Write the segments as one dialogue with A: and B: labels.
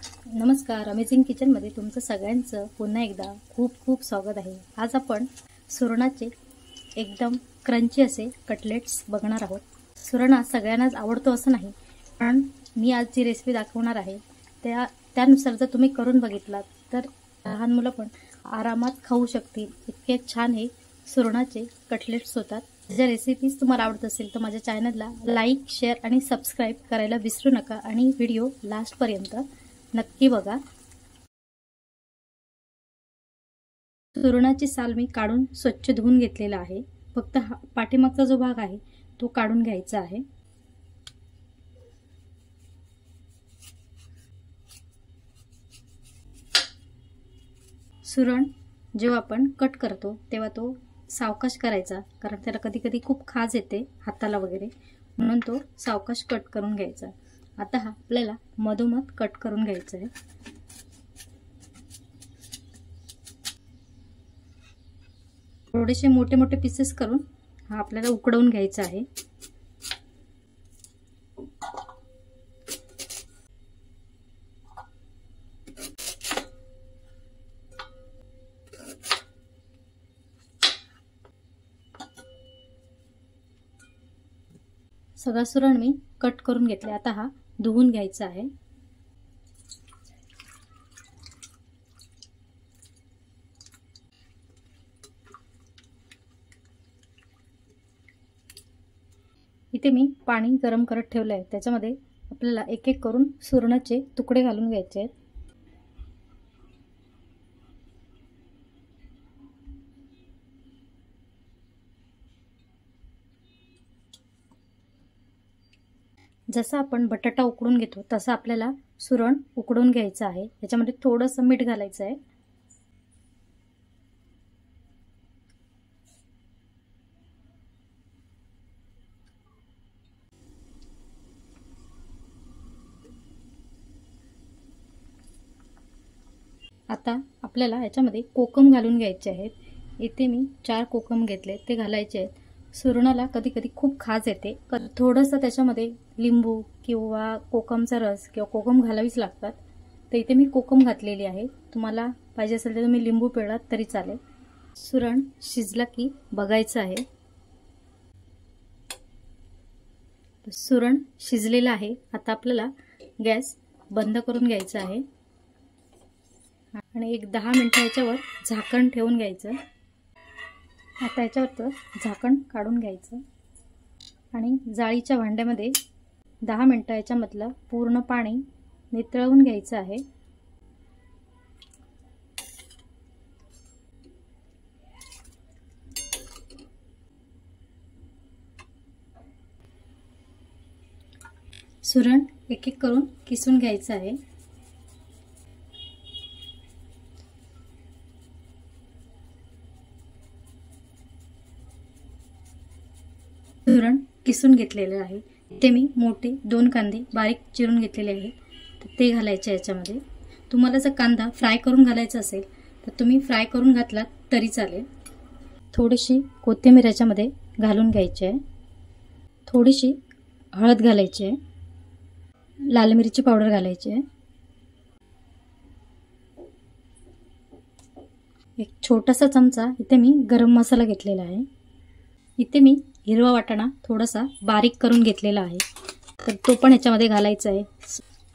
A: नमस्कार, अमेझिंग किचनमध्ये तुमचं सगळ्यांचं पुन्हा एकदा खूप खूप स्वागत आहे। आज आपण सुरणाचे एकदम क्रंची असे कटलेट्स बघणार आहोत। सुरणा सगळ्यांनाच आवडतो असं नाही, पण मी आज जी रेसिपी दाखवणार आहे त्यानुसार जर तुम्ही करून बघितलात तर लहान मुलं पण आरामात खाऊ शकतील। इतके छान हे सुरणाचे कटलेट्स होतात। जर रेसिपीज तुम्हाला आवडत असेल तर माझ्या चॅनलला लाईक, शेअर आणि सबस्क्राइब करायला विसरू नका आणि व्हिडिओ लास्ट पर्यंत नक्की बघा। सुरणाची साल मी काढून स्वच्छ धुवून घेतलेला आहे। फक्त पाठीमागचा जो भाग आहे तो काढून घ्यायचा आहे। सुरण जेव्हा आपण कट करतो तेव्हा तो सावकाश करायचा, कारण त्याला कधी कधी खूप खाज येते हाताला वगैरे, म्हणून तो सावकाश कट करून घ्यायचा। आता हा आपल्याला मधोमध कट करून घ्यायचा आहे। थोडेसे मोठे मोठे पीसेस करून हा आपल्याला उकडवून घ्यायचा आहे। सगळा सुरण मी कट करून घेतले। आता हा धुवून घ्यायचा आहे। इथे मी पाणी गरम करत ठेवले आहे, त्याच्यामध्ये आपल्याला एक एक करून सुरणाचे तुकडे घालून घ्यायचे आहेत। जसा आपण बटाटा उकडून घेतो तसा आपल्याला सुरण उकडून घ्यायचं आहे। याच्यामध्ये थोडंसं मीठ घालायचं आहे। आता आपल्याला याच्यामध्ये कोकम घालून घ्यायचे आहेत। इथे मी 4 कोकम घेतले, ते घालायचे आहेत। सुरणाला कधी कधी खूप खाज येते, थोडंसं त्याच्यामध्ये लिंबू किंवा कोकमचा रस किंवा कोकम घालावीच लागतात। तर इथे मी कोकम घातलेली आहे। तुम्हाला पाहिजे असेल तर तुम्ही लिंबू पिळलात तरी चालेल। सुरण शिजला की बघायचं आहे। सुरण शिजलेलं आहे। आता आपल्याला गॅस बंद करून घ्यायचा आहे आणि एक 10 मिनिटं याच्यावर झाकण ठेवून घ्यायचं। आता याच्यावरचं झाकण काढून घ्यायचं आणि जाळीच्या भांड्यामध्ये 10 मिनिटं याच्यामधलं पूर्ण पाणी नितळवून घ्यायचं आहे। सुरण एक एक करून किसून घ्यायचं आहे। सुरण किसून घेतलेले आहे। ते मी मोठे 2 कांदे बारीक चिरून घेतलेले आहेत, तर ते घालायचे याच्यामध्ये। तुम्हाला जर कांदा फ्राय करून घालायचा असेल तर तुम्ही फ्राय करून घातलात तरी चालेल। थोडीशी कोथिंबीर याच्यामध्ये घालून घ्यायची आहे। थोडीशी हळद घालायची आहे। लाल मिरची पावडर घालायची आहे। एक छोटासा चमचा इथे मी गरम मसाला घेतलेला आहे। इथे मी हिरवा वाटाणा थोडासा बारीक करून घेतलेला आहे, तर तो पण याच्यामध्ये घालायचा आहे।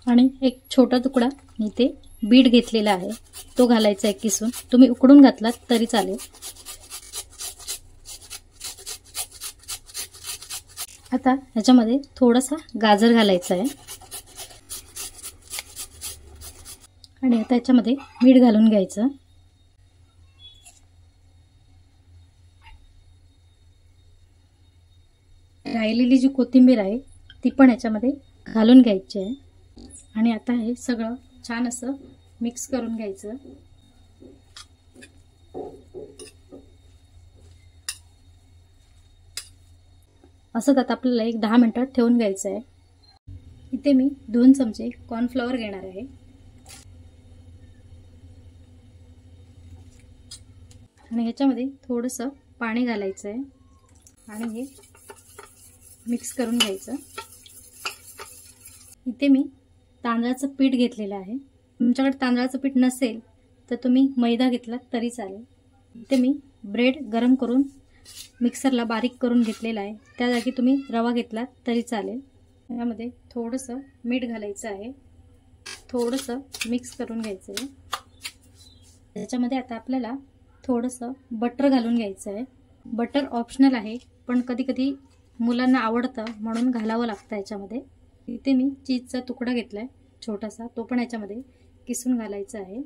A: आणि एक छोटा तुकडा इथे बीट घेतलेला आहे, तो घालायचा आहे किसून। तुम्ही उकडून घातलात तरी चालेल। आता ह्याच्यामध्ये थोडासा गाजर घालायचा आहे आणि आता याच्यामध्ये मीठ घालून घ्यायचं। राहिलेली जी कोथिंबीर आहे ती पण याच्यामध्ये घालून घ्यायची आहे आणि आता हे सगळं छान असं मिक्स करून घ्यायचं। असं आता आपल्याला एक 10 मिनिटं ठेवून घ्यायचं आहे। इथे मी 2 चमचे कॉर्नफ्लॉवर घेणार आहे आणि ह्याच्यामध्ये थोडंसं पाणी घालायचं आहे आणि हे मिक्स करून घ्यायचं। इथे मी तांदळाचं पीठ घेतलेलं आहे, तुमच्याकडे तांदळाचं पीठ नसेल तर तुम्ही मैदा घेतला तरी चालेल. ते मी ब्रेड गरम करून मिक्सरला बारीक करून घेतलेला आहे. त्या जागी तुम्ही रवा घेतला तरी चालेल. यामध्ये थोडंसं मीठ घालायचं आहे. थोडंसं मिक्स करून घ्यायचं आहे. त्याच्यामध्ये आता आपल्याला थोडंसं बटर घालून घ्यायचं आहे. बटर ऑप्शनल आहे, पण कधी कधी मुलांना आवडतं म्हणून घालावं लागतं याच्यामध्ये. इथे मी चीजचा तुकडा घेतला आहे छोटासा, तो पण याच्यामध्ये किसून घालायचा आहे.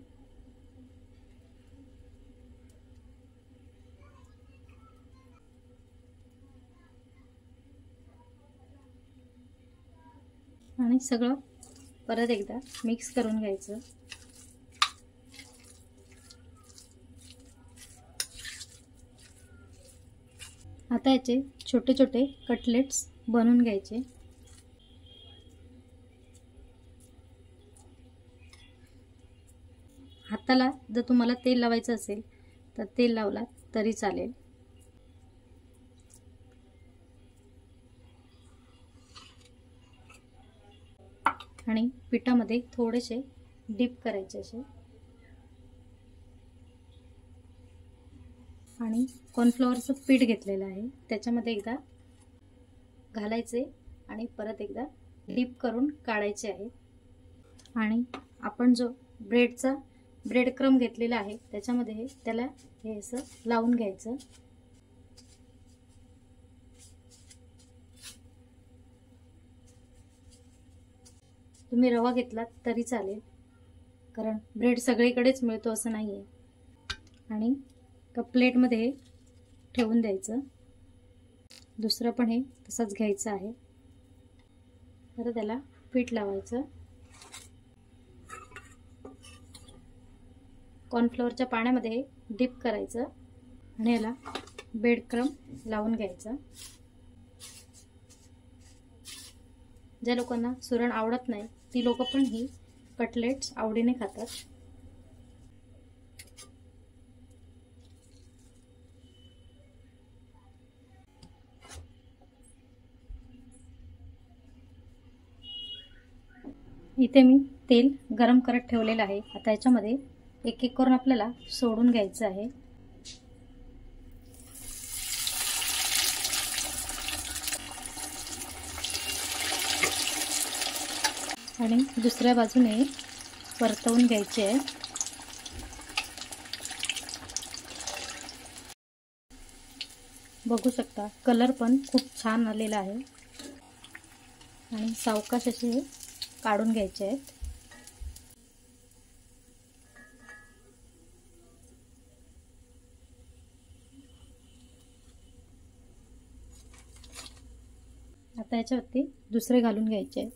A: आणि सगळं परत एकदा मिक्स करून घ्यायचं. आता याचे छोटे छोटे कटलेट्स बनवून घ्यायचे. हाताला जर तुम्हाला तेल लावायचं असेल तर तेल लावला तरी चालेल. आणि पिठामध्ये थोडेसे डीप करायचे असे. आणि कॉर्नफ्लॉवरचं पीठ घेतलेलं आहे त्याच्यामध्ये एकदा घालायचे आणि परत एकदा डीप करून काढायचे आहे. आणि आपण जो ब्रेड क्रम घेतलेला आहे त्याच्यामध्ये त्याला हे असं लावून घ्यायचं. तुम्ही रवा घेतलात तरी चालेल, कारण ब्रेड सगळीकडेच मिळतो असं नाही आहे. आणि एका प्लेटमध्ये ठेवून द्यायचं. दुसरं पण हे तसंच घ्यायचं आहे. तर त्याला पीठ लावायचं. कॉर्नफ्लॉवरच्या पाण्यामध्ये डिप करायचं आणि याला ब्रेड क्रम लावून घ्यायचं. ज्या लोकांना सुरण आवडत नाही ती लोक पण ही कटलेट्स आवडीने खातात. इथे मी तेल गरम करत ठेवलेलं आहे. आता याच्यामध्ये एक एक करून आपल्याला सोडून घ्यायचं आहे. आणि दुसऱ्या बाजूने परतवून घ्यायचे आहे. बघू शकता कलर पण खूप छान आलेला आहे. आणि सावकाश असे काढून घ्यायचे आहेत. आता याच्यावरती दुसरे घालून घ्यायचे आहेत.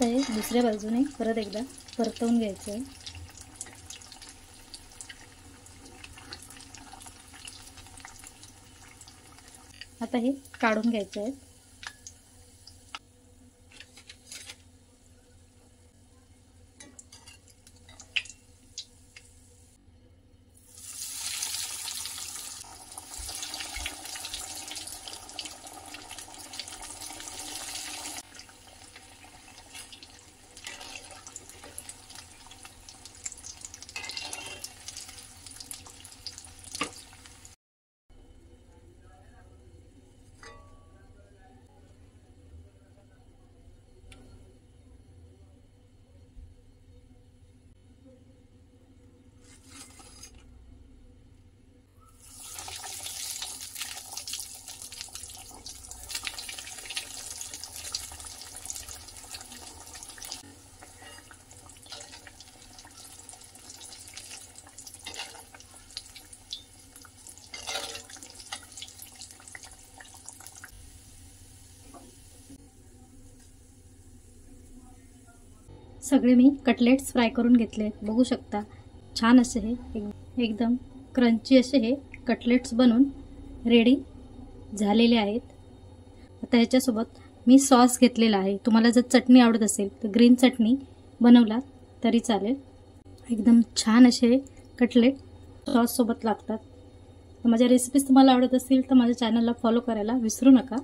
A: ते दुसऱ्या बाजूने परत एकदा परतवून घ्यायचं आहे. आता हे काढून घ्यायचे आहे. सगळे मी कटलेट्स फ्राय करून घेतले आहेत. बघू शकता छान असे हे एकदम क्रंची असे हे कटलेट्स बनून रेडी झालेले आहेत. आता ह्याच्यासोबत मी सॉस घेतलेला आहे. तुम्हाला जर चटणी आवडत असेल तर ग्रीन चटणी बनवला तरी चालेल. एकदम छान असे कटलेट सॉससोबत लागतात. तर माझ्या रेसिपीज तुम्हाला आवडत असतील तर माझ्या चॅनलला फॉलो करायला विसरू नका.